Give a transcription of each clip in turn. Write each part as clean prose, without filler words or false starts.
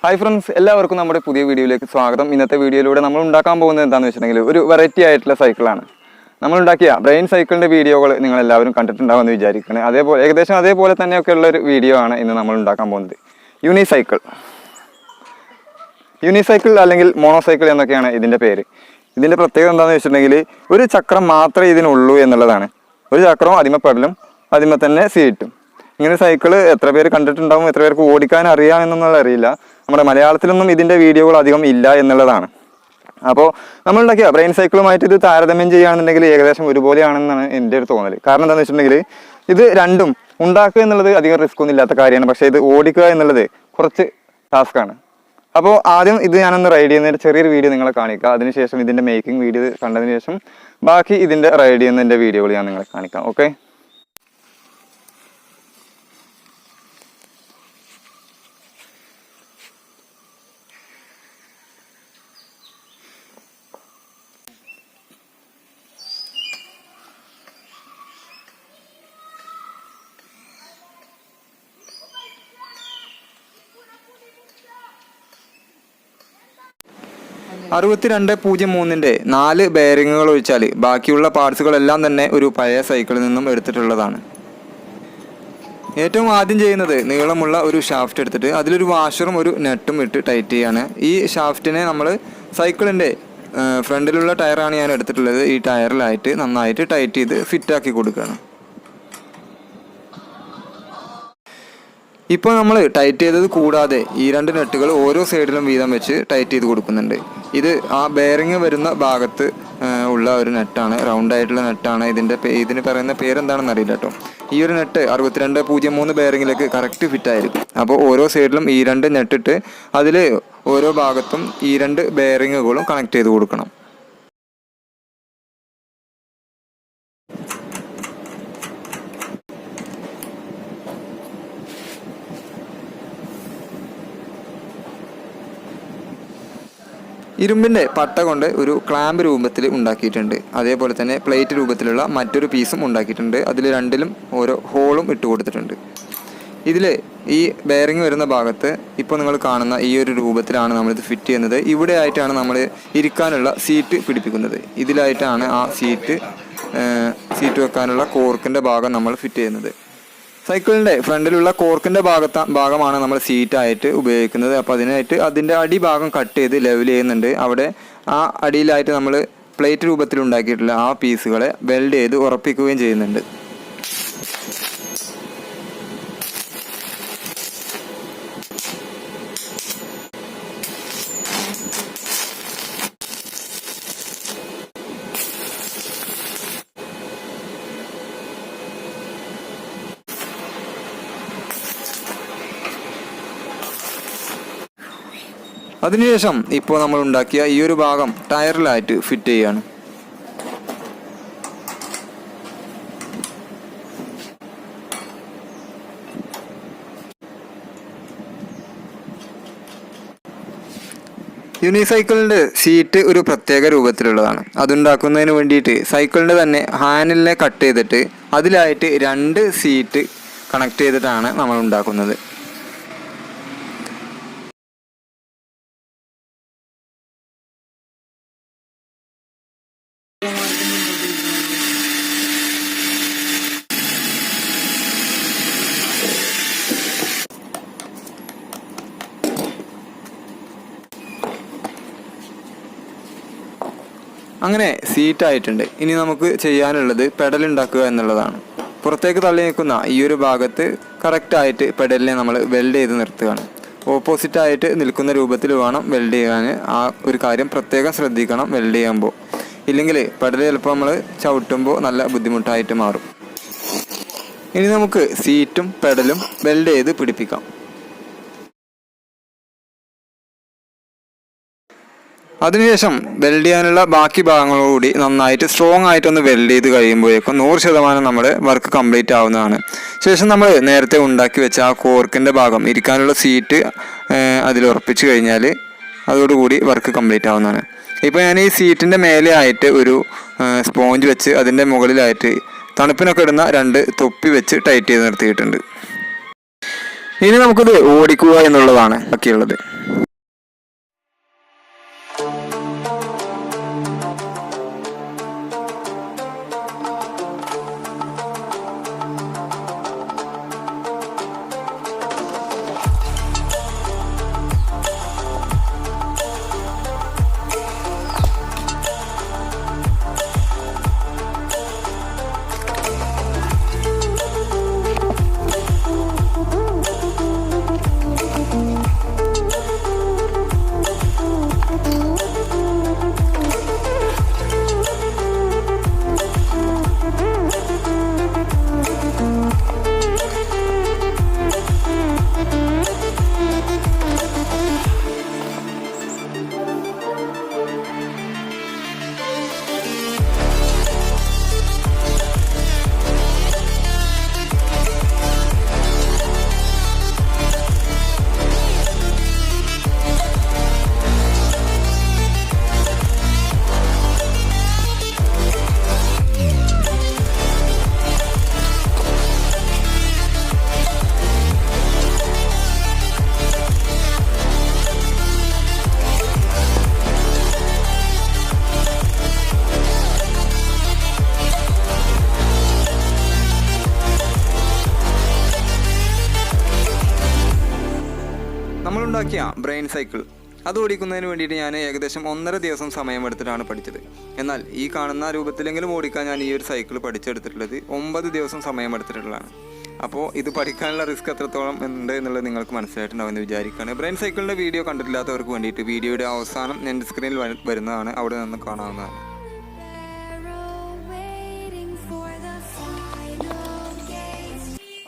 Hi friends, എല്ലാവർക്കും നമ്മുടെ പുതിയ വീഡിയോയിലേക്ക് സ്വാഗതം. ഇന്നത്തെ വീഡിയോയിലൂടെ നമ്മൾ ഉണ്ടാക്കാൻ പോകുന്നത് എന്താണെന്ന് വെച്ചിട്ടുണ്ടെങ്കിൽ ഒരു വെറൈറ്റി ആയിട്ടുള്ള സൈക്കിളാണ്. നമ്മളുണ്ടാക്കിയ ബ്രെയിൻ സൈക്കിളിൻ്റെ വീഡിയോകൾ നിങ്ങളെല്ലാവരും കണ്ടിട്ടുണ്ടാകുമെന്ന് വിചാരിക്കുന്നത്. ഏകദേശം അതേപോലെ തന്നെയൊക്കെയുള്ള ഒരു വീഡിയോ ആണ് ഇന്ന് നമ്മൾ ഉണ്ടാക്കാൻ പോകുന്നത്. യൂണിസൈക്കിൾ അല്ലെങ്കിൽ മോണോസൈക്കിൾ എന്നൊക്കെയാണ് ഇതിൻ്റെ പേര്. ഇതിൻ്റെ പ്രത്യേകത എന്താണെന്ന് വെച്ചിട്ടുണ്ടെങ്കിൽ ഒരു ചക്രം മാത്രമേ ഇതിനുള്ളൂ എന്നുള്ളതാണ്. ഒരു ചക്രവും അതിമ പെടലും അതിമ തന്നെ സീറ്റും. ഇങ്ങനെ സൈക്കിള് എത്ര പേര് കണ്ടിട്ടുണ്ടാവും, എത്ര പേർക്ക് ഓടിക്കാൻ അറിയാമെന്നൊന്നും അറിയില്ല. നമ്മുടെ മലയാളത്തിലൊന്നും ഇതിൻ്റെ വീഡിയോകൾ അധികം ഇല്ല എന്നുള്ളതാണ്. അപ്പോൾ നമ്മളുണ്ടാക്കിയ ബ്രെയിൻ സൈക്കിളുമായിട്ട് ഇത് താരതമ്യം ചെയ്യുകയാണെന്നുണ്ടെങ്കിൽ ഏകദേശം ഒരുപോലെയാണെന്നാണ് എൻ്റെ ഒരു തോന്നൽ. കാരണം എന്താണെന്ന് വെച്ചിട്ടുണ്ടെങ്കിൽ ഇത് രണ്ടും ഉണ്ടാക്കുക എന്നുള്ളത് അധികം റിസ്ക് ഒന്നും ഇല്ലാത്ത കാര്യമാണ്. പക്ഷേ ഇത് ഓടിക്കുക എന്നുള്ളത് കുറച്ച് ടാസ്ക്കാണ്. അപ്പോൾ ആദ്യം ഇത് ഞാനൊന്ന് റൈഡ് ചെയ്യുന്നതിൻ്റെ ചെറിയൊരു വീഡിയോ നിങ്ങളെ കാണിക്കാം. അതിനുശേഷം ഇതിൻ്റെ മേക്കിംഗ് വീഡിയോ കണ്ടതിന് ശേഷം ബാക്കി ഇതിൻ്റെ റൈഡ് ചെയ്യുന്നതിൻ്റെ വീഡിയോകൾ ഞാൻ നിങ്ങളെ കാണിക്കാം. ഓക്കെ. (62.03) 4 ബെയറിങ്ങുകൾ ഒഴിച്ചാൽ ബാക്കിയുള്ള പാർട്സുകളെല്ലാം തന്നെ ഒരു പഴയ സൈക്കിളിൽ നിന്നും എടുത്തിട്ടുള്ളതാണ്. ഏറ്റവും ആദ്യം ചെയ്യുന്നത് നീളമുള്ള ഒരു ഷാഫ്റ്റ് എടുത്തിട്ട് അതിലൊരു വാഷറും ഒരു നെട്ടും ഇട്ട് ടൈറ്റ് ചെയ്യാണ്. ഈ ഷാഫ്റ്റിനെ നമ്മൾ സൈക്കിളിൻ്റെ ഫ്രണ്ടിലുള്ള ടയറാണ് ഞാൻ എടുത്തിട്ടുള്ളത്. ഈ ടയറിലായിട്ട് നന്നായിട്ട് ടൈറ്റ് ചെയ്ത് ഫിറ്റാക്കി കൊടുക്കുകയാണ്. ഇപ്പോൾ നമ്മൾ ടൈറ്റ് ചെയ്തത് കൂടാതെ ഈ 2 നെട്ടുകൾ ഓരോ സൈഡിലും വീതം വെച്ച് ടൈറ്റ് ചെയ്ത് കൊടുക്കുന്നുണ്ട്. ഇത് ആ ബെയറിങ് വരുന്ന ഭാഗത്ത് ഉള്ള ഒരു നെറ്റാണ്, റൗണ്ട് ആയിട്ടുള്ള നെറ്റാണ്. ഇതിന് പറയുന്ന പേരെന്താണെന്ന് അറിയില്ല കേട്ടോ. ഈ ഒരു നെറ്റ് 62.03 ബെയറിങ്ങിലേക്ക് കറക്റ്റ് ഫിറ്റ് ആയിരിക്കും. അപ്പോൾ ഓരോ സൈഡിലും ഈ 2 നെട്ടിട്ട് അതിൽ ഓരോ ഭാഗത്തും ഈ 2 ബെയറിങ്ങുകളും കണക്ട് ചെയ്ത് കൊടുക്കണം. ഇരുമ്പിൻ്റെ പട്ട കൊണ്ട് ഒരു ക്ലാമ്പ് രൂപത്തിൽ ഉണ്ടാക്കിയിട്ടുണ്ട്. അതേപോലെ തന്നെ പ്ലേറ്റ് രൂപത്തിലുള്ള മറ്റൊരു പീസും ഉണ്ടാക്കിയിട്ടുണ്ട്. അതിൽ രണ്ടിലും ഓരോ ഹോളും ഇട്ട് കൊടുത്തിട്ടുണ്ട്. ഇതിൽ ഈ ബെയറിങ് വരുന്ന ഭാഗത്ത് ഇപ്പോൾ നിങ്ങൾ കാണുന്ന ഈ ഒരു രൂപത്തിലാണ് നമ്മളിത് ഫിറ്റ് ചെയ്യുന്നത്. ഇവിടെ ആയിട്ടാണ് നമ്മൾ ഇരിക്കാനുള്ള സീറ്റ് പിടിപ്പിക്കുന്നത്. ഇതിലായിട്ടാണ് ആ സീറ്റ് വെക്കാനുള്ള കോർക്കിൻ്റെ ഭാഗം നമ്മൾ ഫിറ്റ് ചെയ്യുന്നത്. സൈക്കിളിൻ്റെ ഫ്രണ്ടിലുള്ള കോർക്കിൻ്റെ ഭാഗമാണ് നമ്മൾ സീറ്റായിട്ട് ഉപയോഗിക്കുന്നത്. അപ്പോൾ അതിനായിട്ട് അതിൻ്റെ അടിഭാഗം കട്ട് ചെയ്ത് ലെവൽ ചെയ്യുന്നുണ്ട്. അവിടെ ആ അടിയിലായിട്ട് നമ്മൾ പ്ലേറ്റ് രൂപത്തിൽ ഉണ്ടാക്കിയിട്ടുള്ള ആ പീസുകളെ വെൽഡ് ചെയ്ത് ഉറപ്പിക്കുകയും ചെയ്യുന്നുണ്ട്. അതിനുശേഷം ഇപ്പോൾ നമ്മൾ ഉണ്ടാക്കിയ ഈ ഒരു ഭാഗം ടയറിലായിട്ട് ഫിറ്റ് ചെയ്യാണ്. യൂണിസൈക്കിളിൻ്റെ സീറ്റ് ഒരു പ്രത്യേക രൂപത്തിലുള്ളതാണ്. അതുണ്ടാക്കുന്നതിന് വേണ്ടിയിട്ട് സൈക്കിളിൻ്റെ തന്നെ ഹാൻഡിലിനെ കട്ട് ചെയ്തിട്ട് അതിലായിട്ട് 2 സീറ്റ് കണക്ട് ചെയ്തിട്ടാണ് നമ്മൾ ഉണ്ടാക്കുന്നത്. അങ്ങനെ സീറ്റായിട്ടുണ്ട്. ഇനി നമുക്ക് ചെയ്യാനുള്ളത് പെഡൽ ഉണ്ടാക്കുക എന്നുള്ളതാണ്. പുറത്തേക്ക് തള്ളി നിൽക്കുന്ന ഈ ഒരു ഭാഗത്ത് കറക്റ്റായിട്ട് പെഡലിനെ നമ്മൾ വെൽഡ് ചെയ്ത് നിർത്തുകയാണ്. ഓപ്പോസിറ്റായിട്ട് നിൽക്കുന്ന രൂപത്തിൽ വേണം വെൽഡ് ചെയ്യാൻ. ആ ഒരു കാര്യം പ്രത്യേകം ശ്രദ്ധിക്കണം വെൽഡ് ചെയ്യുമ്പോൾ. ഇല്ലെങ്കിൽ പെഡൽ ചിലപ്പോൾ നമ്മൾ ചവിട്ടുമ്പോൾ നല്ല ബുദ്ധിമുട്ടായിട്ട് മാറും. ഇനി നമുക്ക് സീറ്റും പെഡലും വെൽഡ് ചെയ്ത് പിടിപ്പിക്കാം. അതിനുശേഷം വെൽഡ് ചെയ്യാനുള്ള ബാക്കി ഭാഗങ്ങളോടുകൂടി നന്നായിട്ട് സ്ട്രോങ് ആയിട്ടൊന്ന് വെൽഡ് ചെയ്ത് കഴിയുമ്പോഴേക്കും 100% നമ്മുടെ വർക്ക് കംപ്ലീറ്റ് ആവുന്നതാണ്. ശേഷം നമ്മൾ നേരത്തെ ഉണ്ടാക്കി വെച്ച ആ കോർക്കിൻ്റെ ഭാഗം ഇരിക്കാനുള്ള സീറ്റ് അതിൽ ഉറപ്പിച്ച് കഴിഞ്ഞാൽ അതോടുകൂടി വർക്ക് കംപ്ലീറ്റ് ആവുന്നതാണ്. ഇപ്പോൾ ഞാൻ ഈ സീറ്റിൻ്റെ മേലെ ആയിട്ട് ഒരു സ്പോഞ്ച് വെച്ച് അതിൻ്റെ മുകളിലായിട്ട് തണുപ്പിനൊക്കെ ഇടുന്ന 2 തൊപ്പി വെച്ച് ടൈറ്റ് ചെയ്ത് നിർത്തിയിട്ടുണ്ട്. ഇനി നമുക്കിത് ഓടിക്കുക എന്നുള്ളതാണ് ബാക്കിയുള്ളത്. ഉണ്ടാക്കിയ ബ്രെയിൻ സൈക്കിൾ അത് ഓടിക്കുന്നതിന് വേണ്ടിയിട്ട് ഞാൻ ഏകദേശം 1.5 ദിവസം സമയമെടുത്തിട്ടാണ് പഠിച്ചത്. എന്നാൽ ഈ കാണുന്ന രൂപത്തിലെങ്കിലും ഓടിക്കാൻ ഞാൻ ഈ ഒരു സൈക്കിൾ പഠിച്ചെടുത്തിട്ടുള്ളത് 9 ദിവസം സമയമെടുത്തിട്ടുള്ളതാണ്. അപ്പോൾ ഇത് പഠിക്കാനുള്ള റിസ്ക് എത്രത്തോളം ഉണ്ട് എന്നുള്ളത് നിങ്ങൾക്ക് മനസ്സിലായിട്ടുണ്ടാവുമെന്ന് വിചാരിക്കുകയാണ്. ബ്രെയിൻ സൈക്കിളിൻ്റെ വീഡിയോ കണ്ടിട്ടില്ലാത്തവർക്ക് വേണ്ടിയിട്ട് വീഡിയോയുടെ അവസാനം എൻ്റെ സ്ക്രീനിൽ വരുന്നതാണ്, അവിടെ നിന്ന് കാണാവുന്നതാണ്.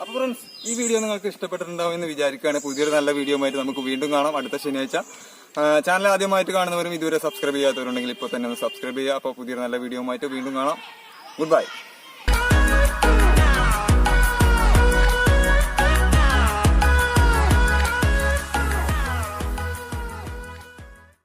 അപ്പോൾ ഫ്രണ്ട്സ്, ഈ വീഡിയോ നിങ്ങൾക്ക് ഇഷ്ടപ്പെട്ടിട്ടുണ്ടാവുമെന്ന് വിചാരിക്കുകയാണ്. പുതിയൊരു നല്ല വീഡിയോ ആയിട്ട് നമുക്ക് വീണ്ടും കാണാം അടുത്ത ശനിയാഴ്ച. ചാനൽ ആദ്യമായിട്ട് കാണുന്നവരും ഇതുവരെ സബ്സ്ക്രൈബ് ചെയ്യാത്തവരുണ്ടെങ്കിൽ ഇപ്പോൾ തന്നെ ഒന്ന് സബ്സ്ക്രൈബ് ചെയ്യുക. അപ്പോൾ പുതിയൊരു നല്ല വീഡിയോ ആയിട്ട് വീണ്ടും കാണാം. Good bye.